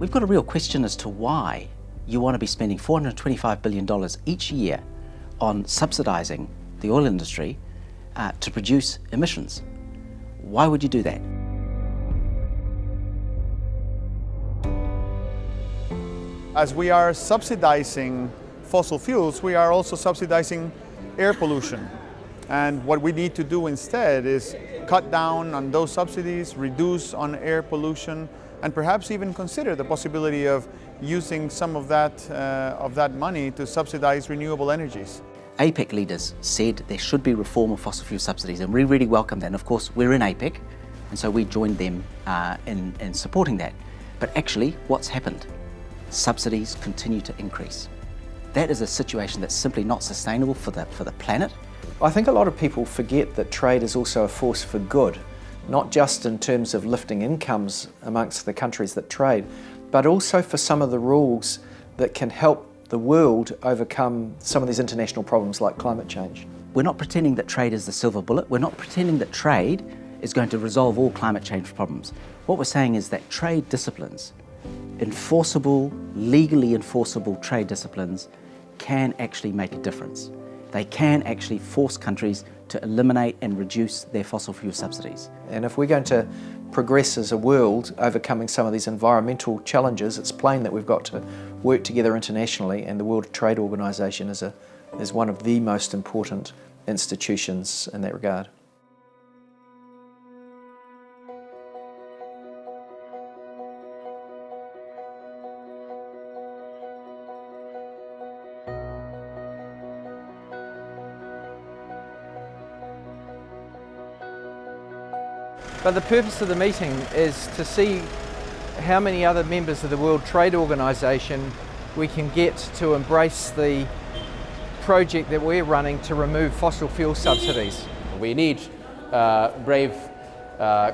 we've got a real question as to why you want to be spending $425 billion each year on subsidising the oil industry to produce emissions. Why would you do that? As we are subsidizing fossil fuels, we are also subsidizing air pollution. And what we need to do instead is cut down on those subsidies, reduce on air pollution, and perhaps even consider the possibility of using some of that money to subsidize renewable energies. APEC leaders said there should be reform of fossil fuel subsidies, and we really welcome that. And of course, we're in APEC, and so we joined them in supporting that. But actually, what's happened? Subsidies continue to increase. That is a situation that's simply not sustainable for the planet. I think a lot of people forget that trade is also a force for good, not just in terms of lifting incomes amongst the countries that trade, but also for some of the rules that can help the world overcome some of these international problems like climate change. We're not pretending that trade is the silver bullet. We're not pretending that trade is going to resolve all climate change problems. What we're saying is that trade disciplines, enforceable, legally enforceable trade disciplines, can actually make a difference. They can actually force countries to eliminate and reduce their fossil fuel subsidies. And if we're going to progress as a world overcoming some of these environmental challenges, it's plain that we've got to work together internationally, and the World Trade Organization is one of the most important institutions in that regard. But the purpose of the meeting is to see how many other members of the World Trade Organization we can get to embrace the project that we're running to remove fossil fuel subsidies. We need brave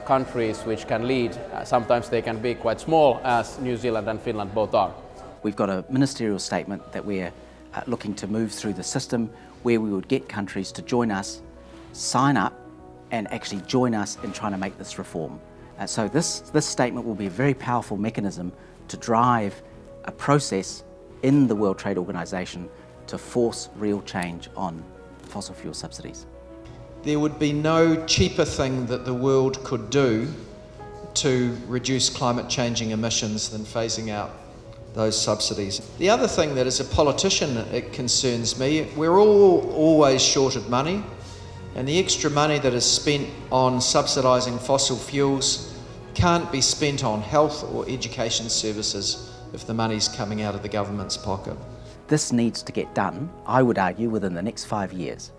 countries which can lead. Sometimes they can be quite small, as New Zealand and Finland both are. We've got a ministerial statement that we're looking to move through the system, where we would get countries to join us, sign up, and actually join us in trying to make this reform. So this statement will be a very powerful mechanism to drive a process in the World Trade Organization to force real change on fossil fuel subsidies. There would be no cheaper thing that the world could do to reduce climate changing emissions than phasing out those subsidies. The other thing that as a politician it concerns me, we're all always short of money. And the extra money that is spent on subsidising fossil fuels can't be spent on health or education services if the money's coming out of the government's pocket. This needs to get done, I would argue, within the next 5 years.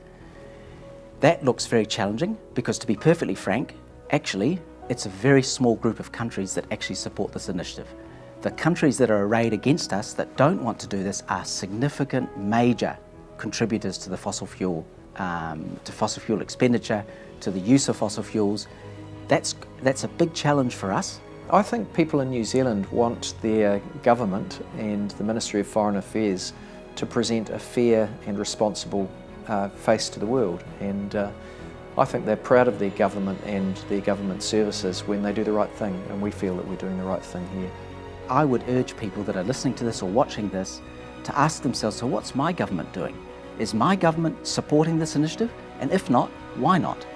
That looks very challenging because, to be perfectly frank, actually it's a very small group of countries that actually support this initiative. The countries that are arrayed against us that don't want to do this are significant, major contributors to the fossil fuel expenditure, to the use of fossil fuels. That's a big challenge for us. I think people in New Zealand want their government and the Ministry of Foreign Affairs to present a fair and responsible face to the world, and I think they're proud of their government and their government services when they do the right thing, and we feel that we're doing the right thing here. I would urge people that are listening to this or watching this to ask themselves, so what's my government doing? Is my government supporting this initiative? And if not, why not?